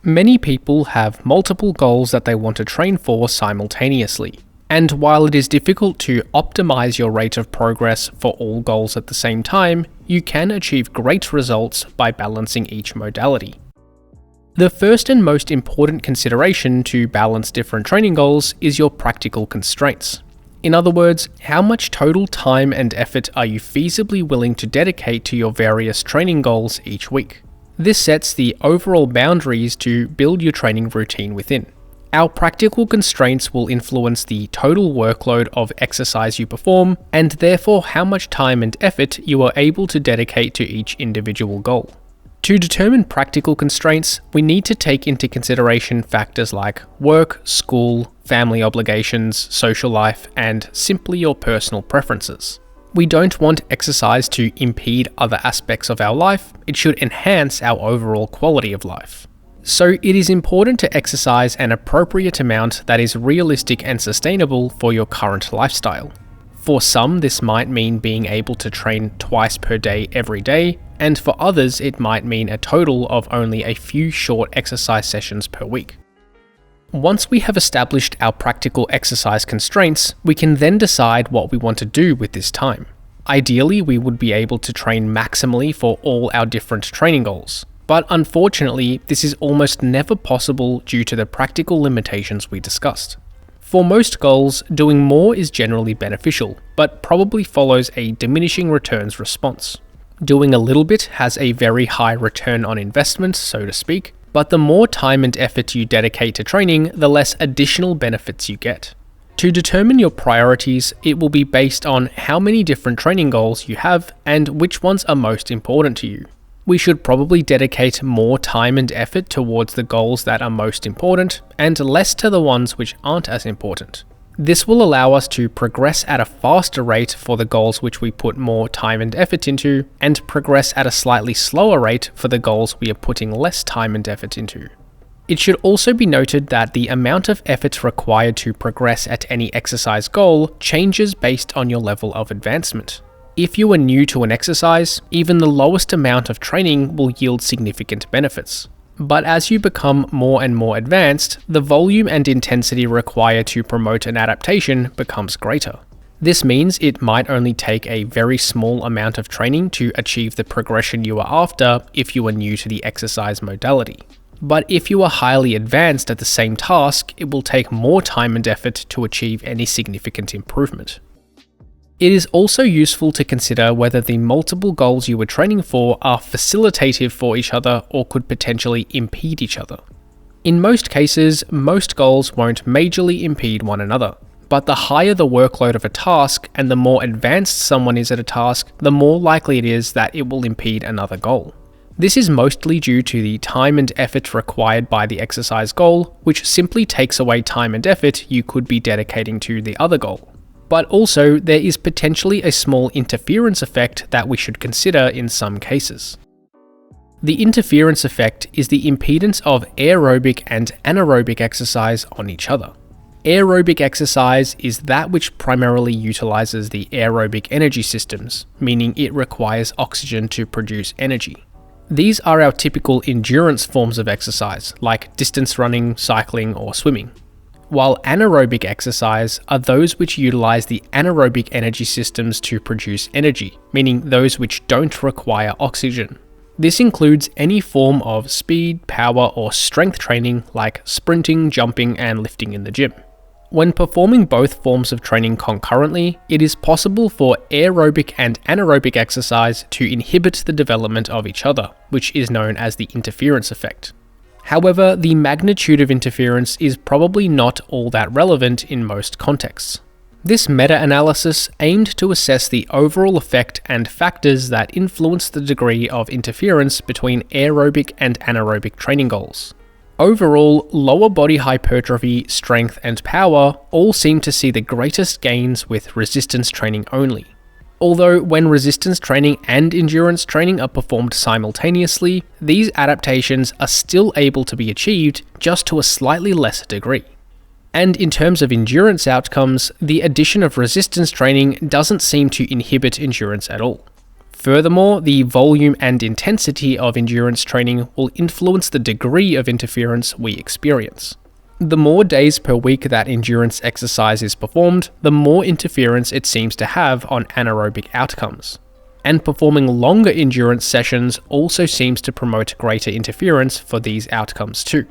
Many people have multiple goals that they want to train for simultaneously. And while it is difficult to optimize your rate of progress for all goals at the same time, you can achieve great results by balancing each modality. The first and most important consideration to balance different training goals is your practical constraints. In other words, how much total time and effort are you feasibly willing to dedicate to your various training goals each week? This sets the overall boundaries to build your training routine within. Our practical constraints will influence the total workload of exercise you perform, and therefore how much time and effort you are able to dedicate to each individual goal. To determine practical constraints, we need to take into consideration factors like work, school, family obligations, social life, and simply your personal preferences. We don't want exercise to impede other aspects of our life, it should enhance our overall quality of life. So it is important to exercise an appropriate amount that is realistic and sustainable for your current lifestyle. For some, this might mean being able to train twice per day every day, and for others it might mean a total of only a few short exercise sessions per week. Once we have established our practical exercise constraints, we can then decide what we want to do with this time. Ideally, we would be able to train maximally for all our different training goals. But unfortunately, this is almost never possible due to the practical limitations we discussed. For most goals, doing more is generally beneficial, but probably follows a diminishing returns response. Doing a little bit has a very high return on investment, so to speak, but the more time and effort you dedicate to training, the less additional benefits you get. To determine your priorities, it will be based on how many different training goals you have and which ones are most important to you. We should probably dedicate more time and effort towards the goals that are most important, and less to the ones which aren't as important. This will allow us to progress at a faster rate for the goals which we put more time and effort into, and progress at a slightly slower rate for the goals we are putting less time and effort into. It should also be noted that the amount of effort required to progress at any exercise goal changes based on your level of advancement. If you are new to an exercise, even the lowest amount of training will yield significant benefits. But as you become more and more advanced, the volume and intensity required to promote an adaptation becomes greater. This means it might only take a very small amount of training to achieve the progression you are after if you are new to the exercise modality. But if you are highly advanced at the same task, it will take more time and effort to achieve any significant improvement. It is also useful to consider whether the multiple goals you are training for are facilitative for each other or could potentially impede each other. In most cases, most goals won't majorly impede one another, but the higher the workload of a task and the more advanced someone is at a task, the more likely it is that it will impede another goal. This is mostly due to the time and effort required by the exercise goal, which simply takes away time and effort you could be dedicating to the other goal. But also, there is potentially a small interference effect that we should consider in some cases. The interference effect is the impedance of aerobic and anaerobic exercise on each other. Aerobic exercise is that which primarily utilizes the aerobic energy systems, meaning it requires oxygen to produce energy. These are our typical endurance forms of exercise, like distance running, cycling, or swimming. While anaerobic exercise are those which utilize the anaerobic energy systems to produce energy, meaning those which don't require oxygen. This includes any form of speed, power, or strength training like sprinting, jumping, and lifting in the gym. When performing both forms of training concurrently, it is possible for aerobic and anaerobic exercise to inhibit the development of each other, which is known as the interference effect. However, the magnitude of interference is probably not all that relevant in most contexts. This meta-analysis aimed to assess the overall effect and factors that influence the degree of interference between aerobic and anaerobic training goals. Overall, lower body hypertrophy, strength, and power all seem to see the greatest gains with resistance training only. Although when resistance training and endurance training are performed simultaneously, these adaptations are still able to be achieved, just to a slightly lesser degree. And in terms of endurance outcomes, the addition of resistance training doesn't seem to inhibit endurance at all. Furthermore, the volume and intensity of endurance training will influence the degree of interference we experience. The more days per week that endurance exercise is performed, the more interference it seems to have on anaerobic outcomes. And performing longer endurance sessions also seems to promote greater interference for these outcomes too.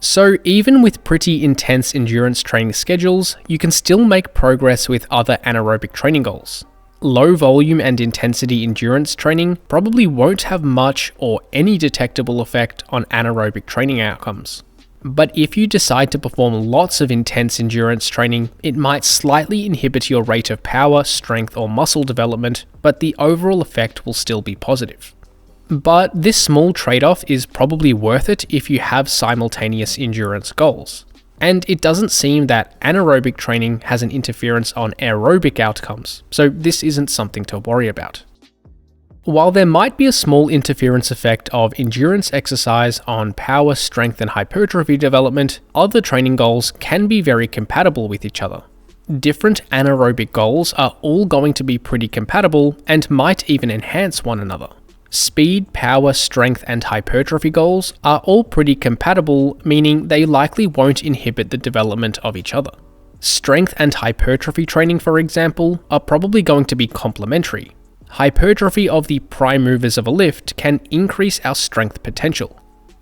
So even with pretty intense endurance training schedules, you can still make progress with other anaerobic training goals. Low volume and intensity endurance training probably won't have much or any detectable effect on anaerobic training outcomes. But if you decide to perform lots of intense endurance training, it might slightly inhibit your rate of power, strength, or muscle development, but the overall effect will still be positive. But this small trade-off is probably worth it if you have simultaneous endurance goals. And it doesn't seem that anaerobic training has an interference on aerobic outcomes, so this isn't something to worry about. While there might be a small interference effect of endurance exercise on power, strength, and hypertrophy development, other training goals can be very compatible with each other. Different anaerobic goals are all going to be pretty compatible and might even enhance one another. Speed, power, strength, and hypertrophy goals are all pretty compatible, meaning they likely won't inhibit the development of each other. Strength and hypertrophy training, for example, are probably going to be complementary. Hypertrophy of the prime movers of a lift can increase our strength potential,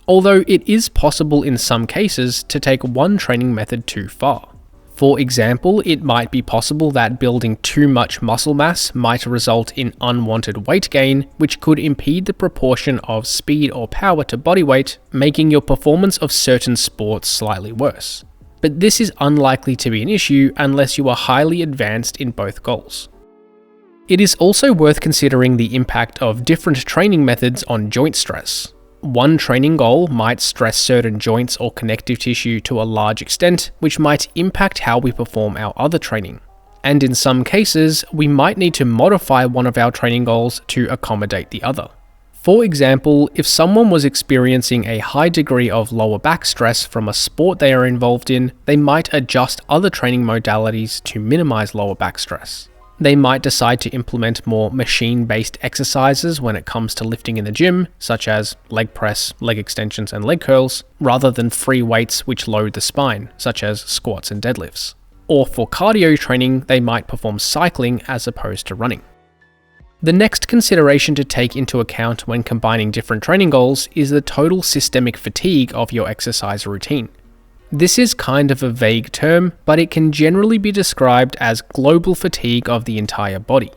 although it is possible in some cases to take one training method too far. For example, it might be possible that building too much muscle mass might result in unwanted weight gain, which could impede the proportion of speed or power to body weight, making your performance of certain sports slightly worse. But this is unlikely to be an issue unless you are highly advanced in both goals. It is also worth considering the impact of different training methods on joint stress. One training goal might stress certain joints or connective tissue to a large extent, which might impact how we perform our other training. And in some cases, we might need to modify one of our training goals to accommodate the other. For example, if someone was experiencing a high degree of lower back stress from a sport they are involved in, they might adjust other training modalities to minimize lower back stress. They might decide to implement more machine-based exercises when it comes to lifting in the gym, such as leg press, leg extensions, and leg curls, rather than free weights which load the spine, such as squats and deadlifts. Or for cardio training, they might perform cycling as opposed to running. The next consideration to take into account when combining different training goals is the total systemic fatigue of your exercise routine. This is kind of a vague term, but it can generally be described as global fatigue of the entire body.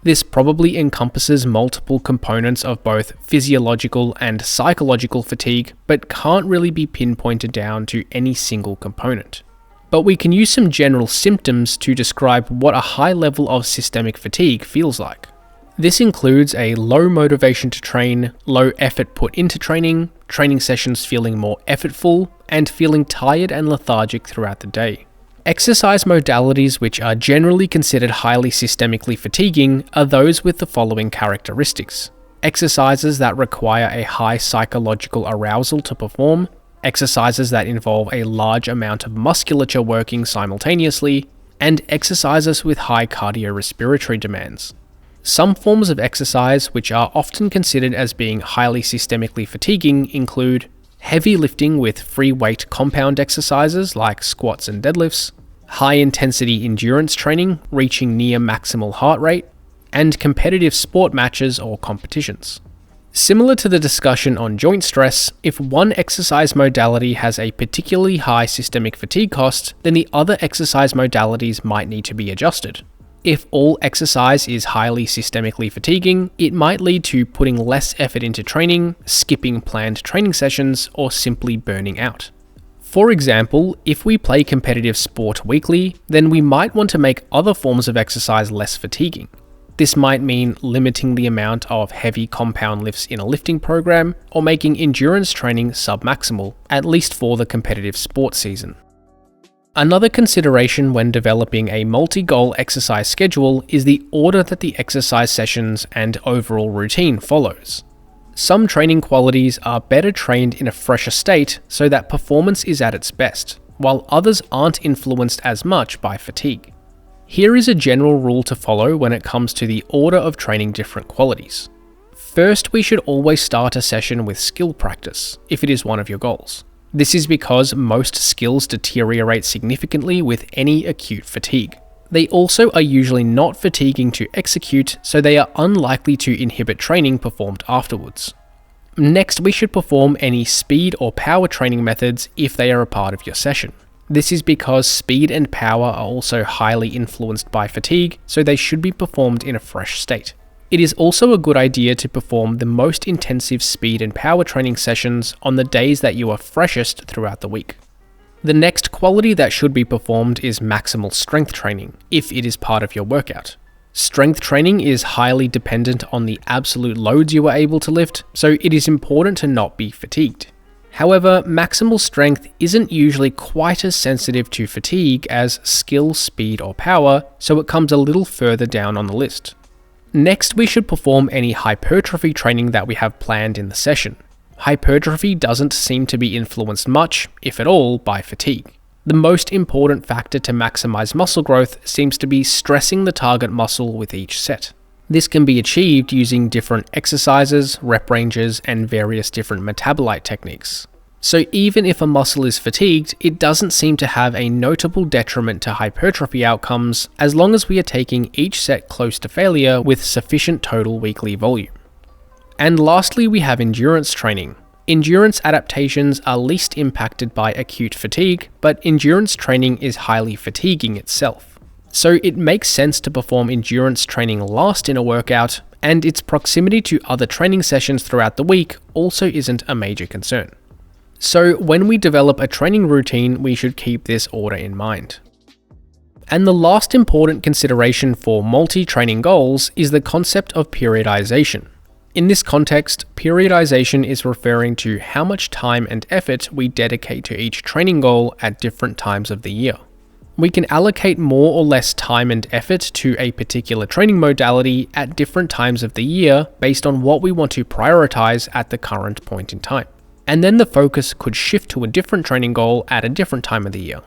This probably encompasses multiple components of both physiological and psychological fatigue, but can't really be pinpointed down to any single component. But we can use some general symptoms to describe what a high level of systemic fatigue feels like. This includes a low motivation to train, low effort put into training, training sessions feeling more effortful, and feeling tired and lethargic throughout the day. Exercise modalities which are generally considered highly systemically fatiguing are those with the following characteristics. Exercises that require a high psychological arousal to perform, exercises that involve a large amount of musculature working simultaneously, and exercises with high cardiorespiratory demands. Some forms of exercise which are often considered as being highly systemically fatiguing include heavy lifting with free weight compound exercises like squats and deadlifts, high intensity endurance training reaching near maximal heart rate, and competitive sport matches or competitions. Similar to the discussion on joint stress, if one exercise modality has a particularly high systemic fatigue cost, then the other exercise modalities might need to be adjusted. If all exercise is highly systemically fatiguing, it might lead to putting less effort into training, skipping planned training sessions, or simply burning out. For example, if we play competitive sport weekly, then we might want to make other forms of exercise less fatiguing. This might mean limiting the amount of heavy compound lifts in a lifting program, or making endurance training submaximal, at least for the competitive sports season. Another consideration when developing a multi-goal exercise schedule is the order that the exercise sessions and overall routine follows. Some training qualities are better trained in a fresher state so that performance is at its best, while others aren't influenced as much by fatigue. Here is a general rule to follow when it comes to the order of training different qualities. First, we should always start a session with skill practice, if it is one of your goals. This is because most skills deteriorate significantly with any acute fatigue. They also are usually not fatiguing to execute, so they are unlikely to inhibit training performed afterwards. Next, we should perform any speed or power training methods if they are a part of your session. This is because speed and power are also highly influenced by fatigue, so they should be performed in a fresh state. It is also a good idea to perform the most intensive speed and power training sessions on the days that you are freshest throughout the week. The next quality that should be performed is maximal strength training, if it is part of your workout. Strength training is highly dependent on the absolute loads you are able to lift, so it is important to not be fatigued. However, maximal strength isn't usually quite as sensitive to fatigue as skill, speed, or power, so it comes a little further down on the list. Next, we should perform any hypertrophy training that we have planned in the session. Hypertrophy doesn't seem to be influenced much, if at all, by fatigue. The most important factor to maximize muscle growth seems to be stressing the target muscle with each set. This can be achieved using different exercises, rep ranges, and various different metabolite techniques. So even if a muscle is fatigued, it doesn't seem to have a notable detriment to hypertrophy outcomes as long as we are taking each set close to failure with sufficient total weekly volume. And lastly, we have endurance training. Endurance adaptations are least impacted by acute fatigue, but endurance training is highly fatiguing itself. So it makes sense to perform endurance training last in a workout, and its proximity to other training sessions throughout the week also isn't a major concern. So when we develop a training routine, we should keep this order in mind. And the last important consideration for multi-training goals is the concept of periodization. In this context, periodization is referring to how much time and effort we dedicate to each training goal at different times of the year. We can allocate more or less time and effort to a particular training modality at different times of the year based on what we want to prioritize at the current point in time. And then the focus could shift to a different training goal at a different time of the year.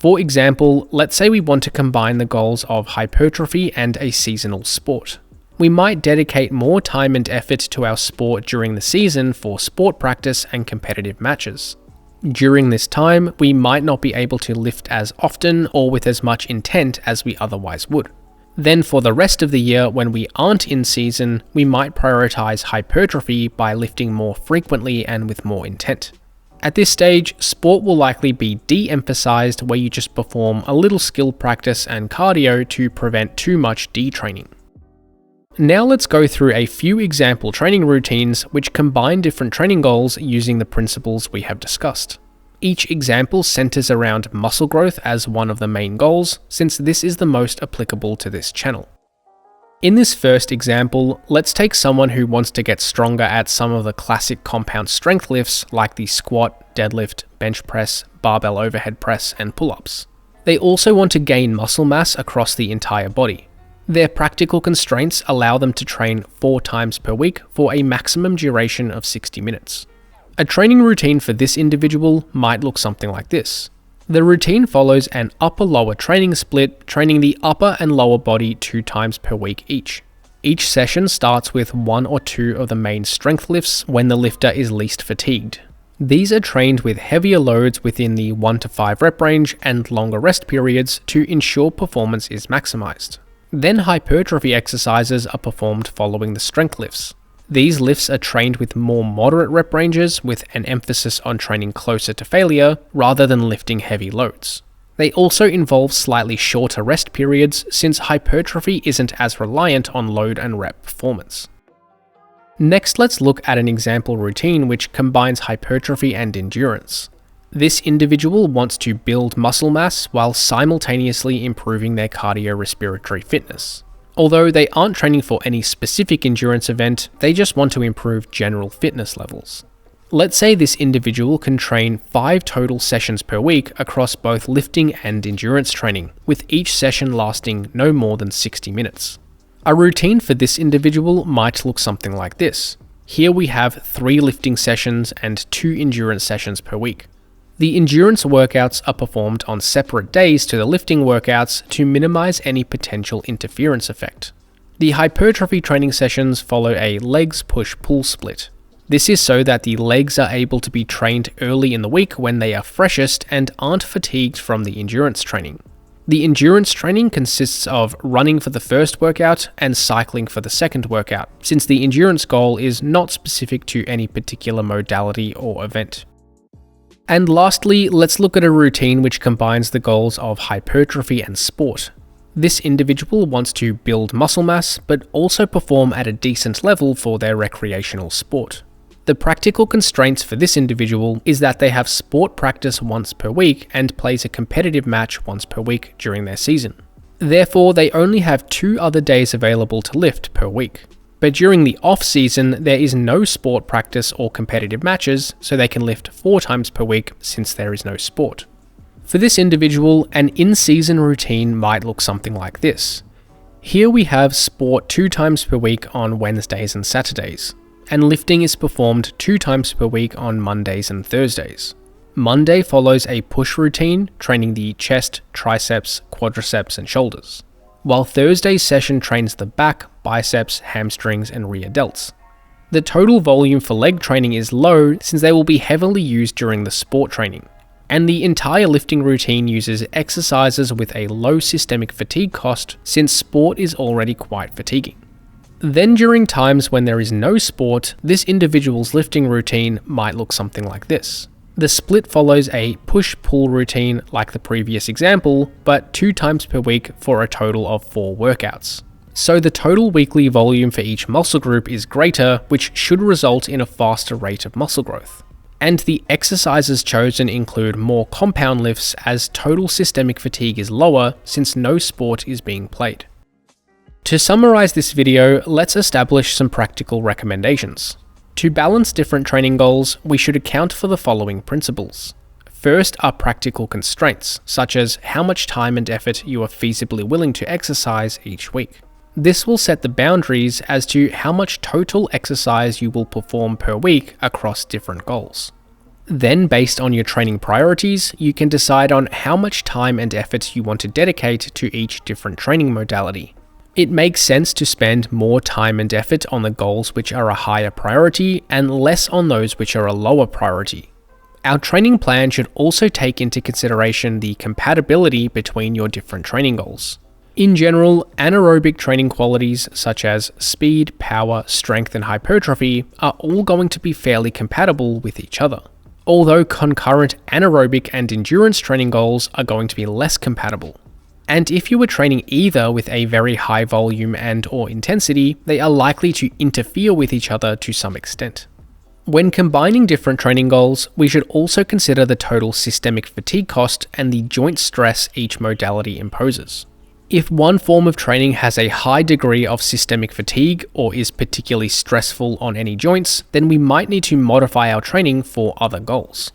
For example, let's say we want to combine the goals of hypertrophy and a seasonal sport. We might dedicate more time and effort to our sport during the season for sport practice and competitive matches. During this time, we might not be able to lift as often or with as much intent as we otherwise would. Then for the rest of the year, when we aren't in season, we might prioritize hypertrophy by lifting more frequently and with more intent. At this stage, sport will likely be de-emphasized, where you just perform a little skill practice and cardio to prevent too much detraining. Now let's go through a few example training routines which combine different training goals using the principles we have discussed. Each example centers around muscle growth as one of the main goals, since this is the most applicable to this channel. In this first example, let's take someone who wants to get stronger at some of the classic compound strength lifts like the squat, deadlift, bench press, barbell overhead press, and pull-ups. They also want to gain muscle mass across the entire body. Their practical constraints allow them to train 4 times per week for a maximum duration of 60 minutes. A training routine for this individual might look something like this. The routine follows an upper-lower training split, training the upper and lower body 2 times per week each. Each session starts with 1 or 2 of the main strength lifts when the lifter is least fatigued. These are trained with heavier loads within the 1 to 5 rep range and longer rest periods to ensure performance is maximized. Then hypertrophy exercises are performed following the strength lifts. These lifts are trained with more moderate rep ranges with an emphasis on training closer to failure rather than lifting heavy loads. They also involve slightly shorter rest periods since hypertrophy isn't as reliant on load and rep performance. Next, let's look at an example routine which combines hypertrophy and endurance. This individual wants to build muscle mass while simultaneously improving their cardiorespiratory fitness. Although they aren't training for any specific endurance event, they just want to improve general fitness levels. Let's say this individual can train 5 total sessions per week across both lifting and endurance training, with each session lasting no more than 60 minutes. A routine for this individual might look something like this. Here we have 3 lifting sessions and 2 endurance sessions per week. The endurance workouts are performed on separate days to the lifting workouts to minimize any potential interference effect. The hypertrophy training sessions follow a legs push-pull split. This is so that the legs are able to be trained early in the week when they are freshest and aren't fatigued from the endurance training. The endurance training consists of running for the first workout and cycling for the second workout, since the endurance goal is not specific to any particular modality or event. And lastly, let's look at a routine which combines the goals of hypertrophy and sport. This individual wants to build muscle mass, but also perform at a decent level for their recreational sport. The practical constraints for this individual is that they have sport practice once per week and plays a competitive match once per week during their season. Therefore, they only have 2 other days available to lift per week. But during the off-season, there is no sport practice or competitive matches, so they can lift 4 times per week since there is no sport. For this individual, an in-season routine might look something like this. Here we have sport 2 times per week on Wednesdays and Saturdays, and lifting is performed 2 times per week on Mondays and Thursdays. Monday follows a push routine, training the chest, triceps, quadriceps, and shoulders, while Thursday's session trains the back, biceps, hamstrings, and rear delts. The total volume for leg training is low since they will be heavily used during the sport training, and the entire lifting routine uses exercises with a low systemic fatigue cost since sport is already quite fatiguing. Then during times when there is no sport, this individual's lifting routine might look something like this. The split follows a push-pull routine like the previous example, but 2 times per week for a total of 4 workouts. So the total weekly volume for each muscle group is greater, which should result in a faster rate of muscle growth. And the exercises chosen include more compound lifts as total systemic fatigue is lower since no sport is being played. To summarize this video, let's establish some practical recommendations. To balance different training goals, we should account for the following principles. First are practical constraints, such as how much time and effort you are feasibly willing to exercise each week. This will set the boundaries as to how much total exercise you will perform per week across different goals. Then, based on your training priorities, you can decide on how much time and effort you want to dedicate to each different training modality. It makes sense to spend more time and effort on the goals which are a higher priority and less on those which are a lower priority. Our training plan should also take into consideration the compatibility between your different training goals. In general, anaerobic training qualities such as speed, power, strength, and hypertrophy are all going to be fairly compatible with each other, although concurrent anaerobic and endurance training goals are going to be less compatible. And if you were training either with a very high volume and/or intensity, they are likely to interfere with each other to some extent. When combining different training goals, we should also consider the total systemic fatigue cost and the joint stress each modality imposes. If one form of training has a high degree of systemic fatigue or is particularly stressful on any joints, then we might need to modify our training for other goals.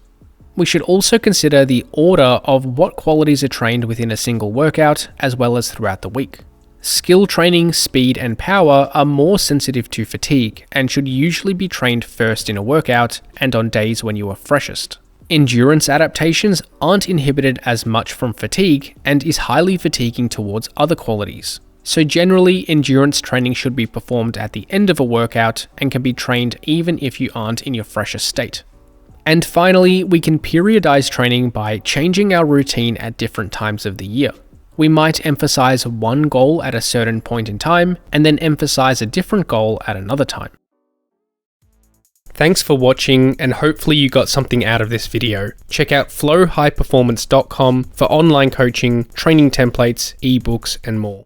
We should also consider the order of what qualities are trained within a single workout, as well as throughout the week. Skill training, speed, and power are more sensitive to fatigue and should usually be trained first in a workout and on days when you are freshest. Endurance adaptations aren't inhibited as much from fatigue and is highly fatiguing towards other qualities. So generally, endurance training should be performed at the end of a workout and can be trained even if you aren't in your freshest state. And finally, we can periodize training by changing our routine at different times of the year. We might emphasize one goal at a certain point in time, and then emphasize a different goal at another time. Thanks for watching, and hopefully you got something out of this video. Check out flowhighperformance.com for online coaching, training templates, ebooks, and more.